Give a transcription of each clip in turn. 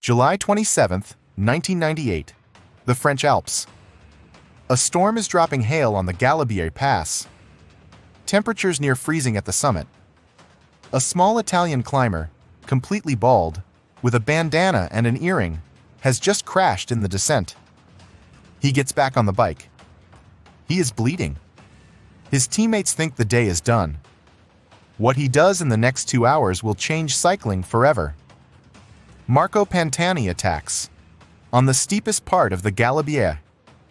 July 27, 1998. The French Alps. A storm is dropping hail on the Galibier Pass. Temperatures near freezing at the summit. A small Italian climber, completely bald, with a bandana and an earring, has just crashed in the descent. He gets back on the bike. He is bleeding. His teammates think the day is done. What he does in the next 2 hours will change cycling forever. Marco Pantani attacks on the steepest part of the Galibier,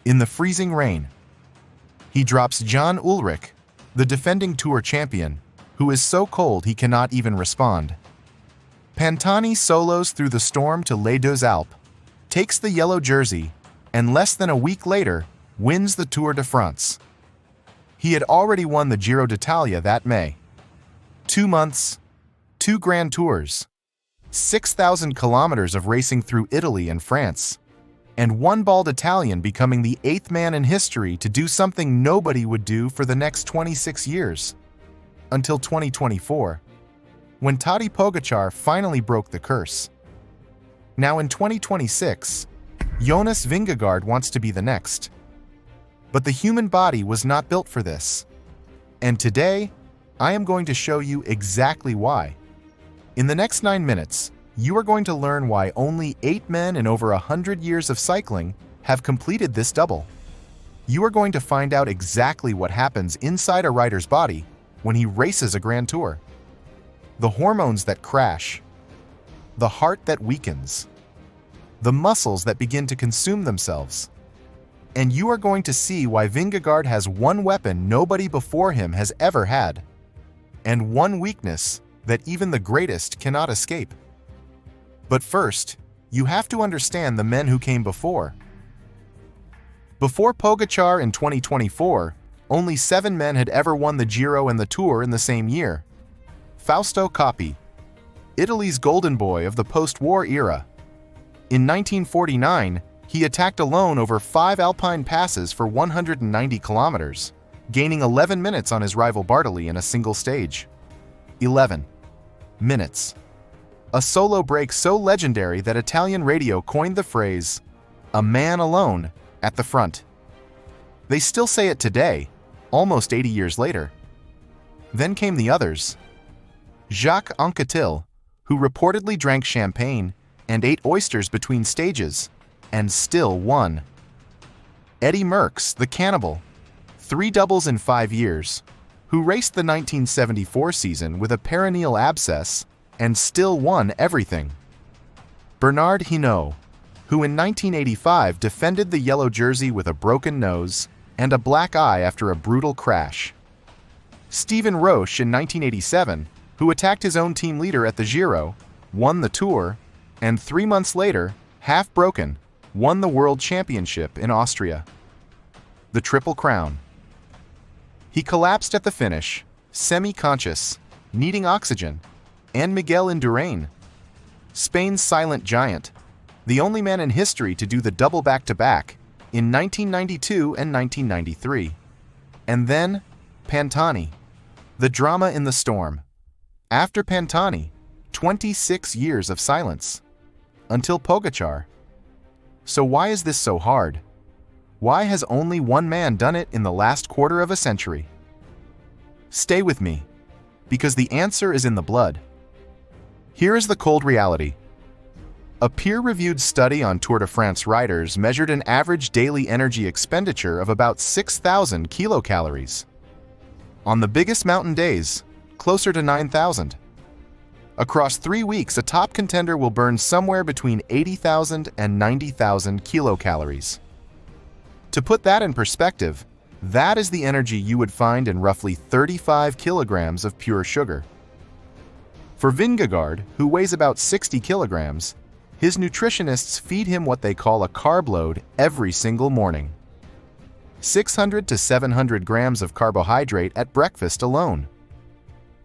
in the freezing rain. He drops Jan Ullrich, the defending Tour champion, who is so cold he cannot even respond. Pantani solos through the storm to Les Deux Alpes, takes the yellow jersey, and less than a week later, wins the Tour de France. He had already won the Giro d'Italia that May. 2 months, 2 Grand Tours, 6,000 kilometers of racing through Italy and France, and one bald Italian becoming the 8th man in history to do something nobody would do for the next 26 years. Until 2024, when Tadej Pogačar finally broke the curse. Now in 2026, Jonas Vingegaard wants to be the next. But the human body was not built for this. And today, I am going to show you exactly why. In the next 9 minutes, you are going to learn why only 8 men in over 100 years of cycling have completed this double. You are going to find out exactly what happens inside a rider's body when he races a Grand Tour. The hormones that crash, the heart that weakens, the muscles that begin to consume themselves. And you are going to see why Vingegaard has one weapon nobody before him has ever had, and one weakness that even the greatest cannot escape. But first, you have to understand the men who came before. Before Pogačar in 2024, only 7 men had ever won the Giro and the Tour in the same year. Fausto Coppi, Italy's golden boy of the post-war era. In 1949, he attacked alone over 5 alpine passes for 190 kilometers, gaining 11 minutes on his rival Bartali in a single stage. 11 minutes. A solo break so legendary that Italian radio coined the phrase, "a man alone at the front." They still say it today, almost 80 years later. Then came the others. Jacques Anquetil, who reportedly drank champagne and ate oysters between stages, and still won. Eddie Merckx, the cannibal, 3 doubles in 5 years, who raced the 1974 season with a perineal abscess and still won everything. Bernard Hinault, who in 1985 defended the yellow jersey with a broken nose and a black eye after a brutal crash. Steven Roche in 1987, who attacked his own team leader at the Giro, won the Tour, and 3 months later, half broken, won the World Championship in Austria. The Triple Crown. He collapsed at the finish, semi-conscious, needing oxygen, and Miguel Indurain, Spain's silent giant, the only man in history to do the double back-to-back in 1992 and 1993. And then, Pantani, the drama in the storm. After Pantani, 26 years of silence. Until Pogačar. So why is this so hard? Why has only one man done it in the last quarter of a century? Stay with me, because the answer is in the blood. Here is the cold reality. A peer-reviewed study on Tour de France riders measured an average daily energy expenditure of about 6,000 kilocalories. On the biggest mountain days, closer to 9,000. Across 3 weeks, a top contender will burn somewhere between 80,000 and 90,000 kilocalories. To put that in perspective, that is the energy you would find in roughly 35 kilograms of pure sugar. For Vingegaard, who weighs about 60 kilograms, his nutritionists feed him what they call a carb load every single morning. 600 to 700 grams of carbohydrate at breakfast alone.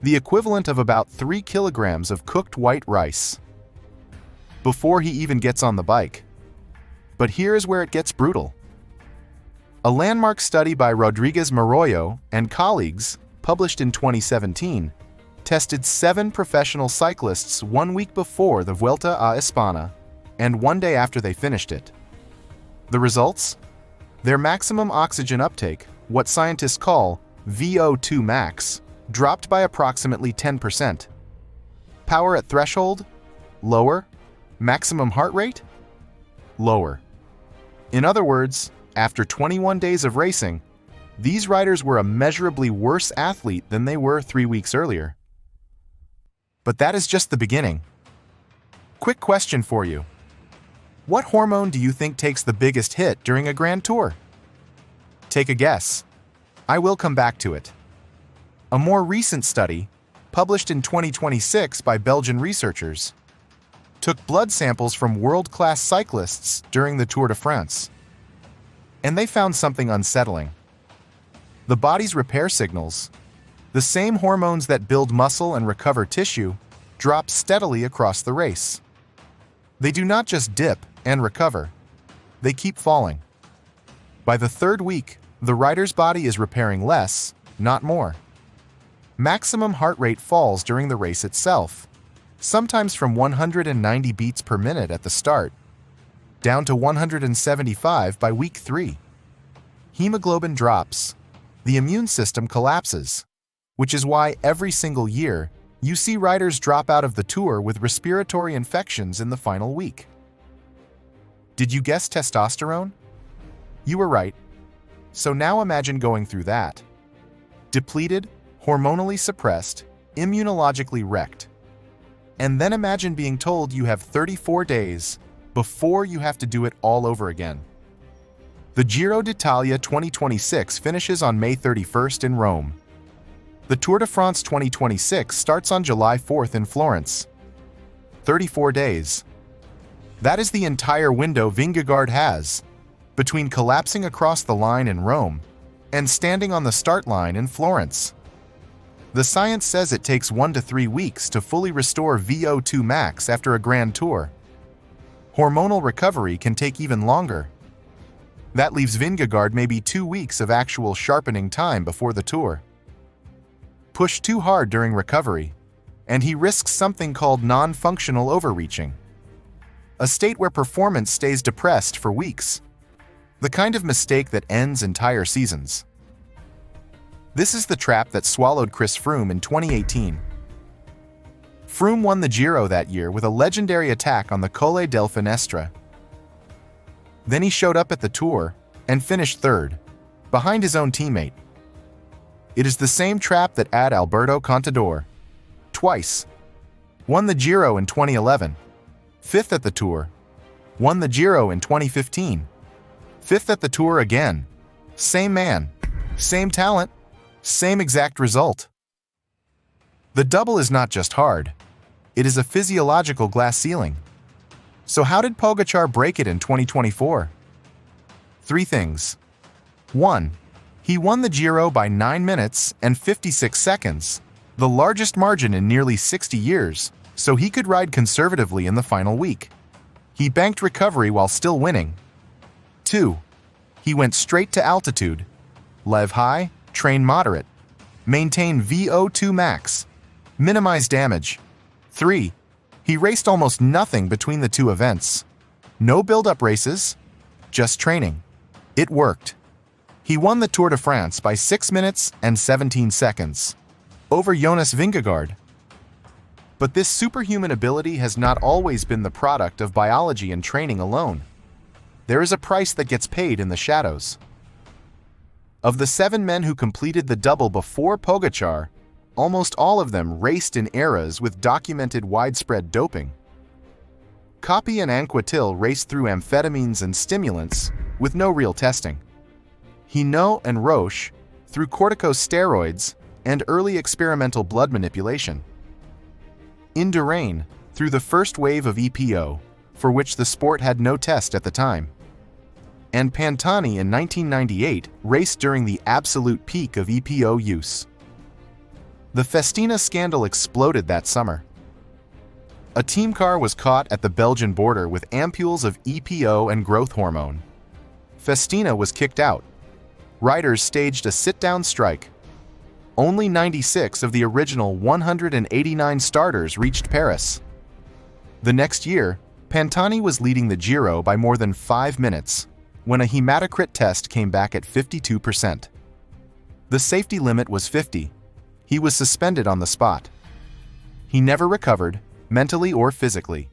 The equivalent of about 3 kilograms of cooked white rice. Before he even gets on the bike. But here is where it gets brutal. A landmark study by Rodriguez Maroyo and colleagues, published in 2017, tested 7 professional cyclists 1 week before the Vuelta a España and 1 day after they finished it. The results? Their maximum oxygen uptake, what scientists call VO2 max, dropped by approximately 10%. Power at threshold? Lower. Maximum heart rate? Lower. In other words, after 21 days of racing, these riders were a measurably worse athlete than they were 3 weeks earlier. But that is just the beginning. Quick question for you. What hormone do you think takes the biggest hit during a Grand Tour? Take a guess. I will come back to it. A more recent study, published in 2026 by Belgian researchers, took blood samples from world-class cyclists during the Tour de France. And they found something unsettling. The body's repair signals, the same hormones that build muscle and recover tissue, drop steadily across the race. They do not just dip and recover, they keep falling. By the third week, the rider's body is repairing less, not more. Maximum heart rate falls during the race itself, sometimes from 190 beats per minute at the start, down to 175 by week 3. Hemoglobin drops. The immune system collapses, which is why every single year you see riders drop out of the Tour with respiratory infections in the final week. Did you guess testosterone? You were right. So now imagine going through that. Depleted, hormonally suppressed, immunologically wrecked. And then imagine being told you have 34 days before you have to do it all over again. The Giro d'Italia 2026 finishes on May 31st in Rome. The Tour de France 2026 starts on July 4th in Florence. 34 days. That is the entire window Vingegaard has between collapsing across the line in Rome and standing on the start line in Florence. The science says it takes 1 to 3 weeks to fully restore VO2 max after a Grand Tour. Hormonal recovery can take even longer. That leaves Vingegaard maybe 2 weeks of actual sharpening time before the Tour. Push too hard during recovery, and he risks something called non-functional overreaching, a state where performance stays depressed for weeks, the kind of mistake that ends entire seasons. This is the trap that swallowed Chris Froome in 2018. Froome won the Giro that year with a legendary attack on the Colle del Finestra. Then he showed up at the Tour and finished third, behind his own teammate. It is the same trap that Alberto Contador, twice, won the Giro in 2011, fifth at the Tour, won the Giro in 2015, fifth at the Tour again. Same man, same talent, same exact result. The double is not just hard, it is a physiological glass ceiling. So how did Pogačar break it in 2024? 3 things. 1. He won the Giro by 9 minutes and 56 seconds, the largest margin in nearly 60 years, so he could ride conservatively in the final week. He banked recovery while still winning. 2. He went straight to altitude. Lev high, train moderate. Maintain VO2 max. Minimize damage. 3. He raced almost nothing between the 2 events. No build-up races, just training. It worked. He won the Tour de France by 6 minutes and 17 seconds, over Jonas Vingegaard. But this superhuman ability has not always been the product of biology and training alone. There is a price that gets paid in the shadows. Of the 7 men who completed the double before Pogačar, almost all of them raced in eras with documented widespread doping. Coppi and Anquetil raced through amphetamines and stimulants with no real testing. Hinault and Roche through corticosteroids and early experimental blood manipulation. Indurain through the first wave of EPO, for which the sport had no test at the time. And Pantani in 1998 raced during the absolute peak of EPO use. The Festina scandal exploded that summer. A team car was caught at the Belgian border with ampules of EPO and growth hormone. Festina was kicked out. Riders staged a sit-down strike. Only 96 of the original 189 starters reached Paris. The next year, Pantani was leading the Giro by more than 5 minutes when a hematocrit test came back at 52%. The safety limit was 50. He was suspended on the spot. He never recovered, mentally or physically.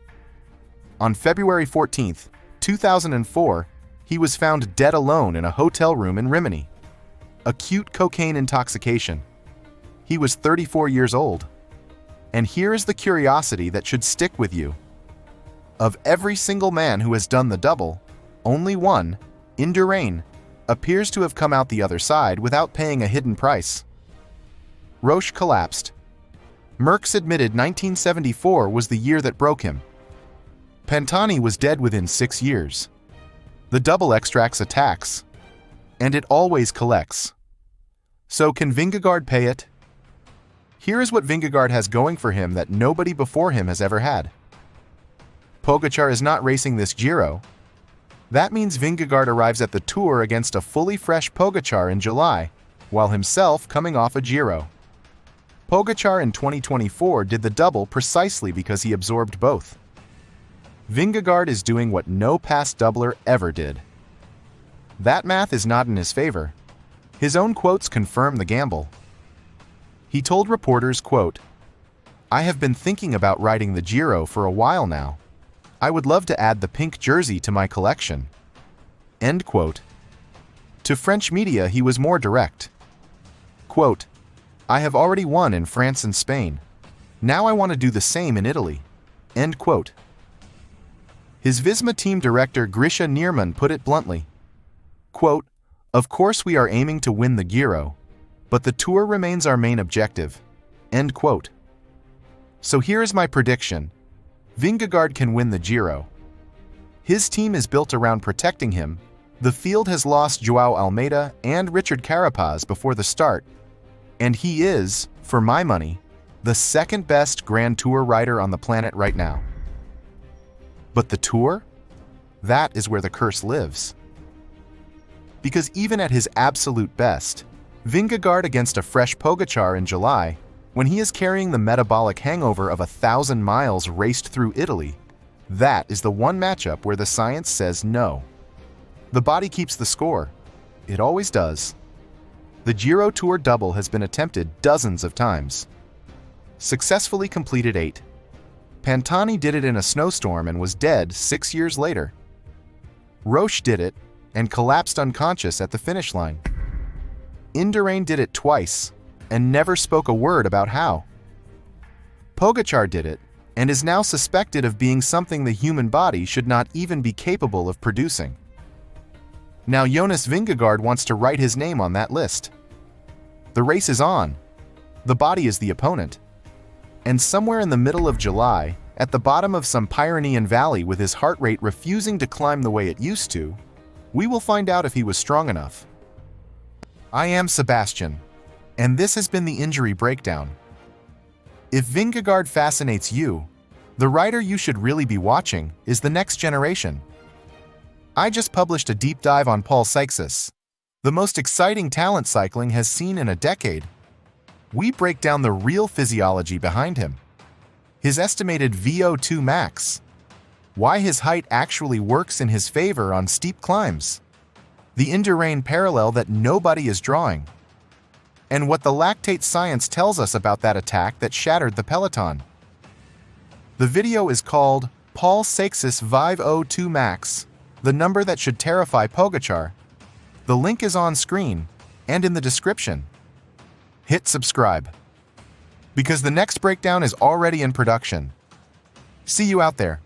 On February 14, 2004, he was found dead alone in a hotel room in Rimini. Acute cocaine intoxication. He was 34 years old. And here is the curiosity that should stick with you. Of every single man who has done the double, only one, Indurain, appears to have come out the other side without paying a hidden price. Roche collapsed. Merckx admitted 1974 was the year that broke him. Pantani was dead within 6 years. The double extracts a tax, and it always collects. So can Vingegaard pay it? Here is what Vingegaard has going for him that nobody before him has ever had. Pogačar is not racing this Giro. That means Vingegaard arrives at the Tour against a fully fresh Pogačar in July, while himself coming off a Giro. Pogačar in 2024 did the double precisely because he absorbed both. Vingegaard is doing what no past doubler ever did. That math is not in his favor. His own quotes confirm the gamble. He told reporters, quote, "I have been thinking about riding the Giro for a while now. I would love to add the pink jersey to my collection." End quote. To French media, he was more direct. Quote, "I have already won in France and Spain. Now I want to do the same in Italy." End quote. His Visma team director Grisha Nierman put it bluntly. Quote, "Of course we are aiming to win the Giro, but the Tour remains our main objective." End quote. So here is my prediction. Vingegaard can win the Giro. His team is built around protecting him. The field has lost João Almeida and Richard Carapaz before the start, and he is, for my money, the second best Grand Tour rider on the planet right now. But the Tour? That is where the curse lives. Because even at his absolute best, Vingegaard against a fresh Pogačar in July, when he is carrying the metabolic hangover of 1,000 miles raced through Italy, that is the one matchup where the science says no. The body keeps the score. It always does. The Giro Tour double has been attempted dozens of times. Successfully completed 8. Pantani did it in a snowstorm and was dead 6 years later. Roche did it and collapsed unconscious at the finish line. Indurain did it twice and never spoke a word about how. Pogačar did it and is now suspected of being something the human body should not even be capable of producing. Now Jonas Vingegaard wants to write his name on that list. The race is on. The body is the opponent. And somewhere in the middle of July, at the bottom of some Pyrenean valley with his heart rate refusing to climb the way it used to, we will find out if he was strong enough. I am Sebastian, and this has been the Injury Breakdown. If Vingegaard fascinates you, the rider you should really be watching is the next generation. I just published a deep dive on Paul Seixas, the most exciting talent cycling has seen in a decade. We break down the real physiology behind him, his estimated VO2 max, why his height actually works in his favor on steep climbs, the Indurain parallel that nobody is drawing, and what the lactate science tells us about that attack that shattered the peloton. The video is called Paul Seixas VO2 Max, the number that should terrify Pogačar. The link is on screen and in the description. Hit subscribe, because the next breakdown is already in production. See you out there.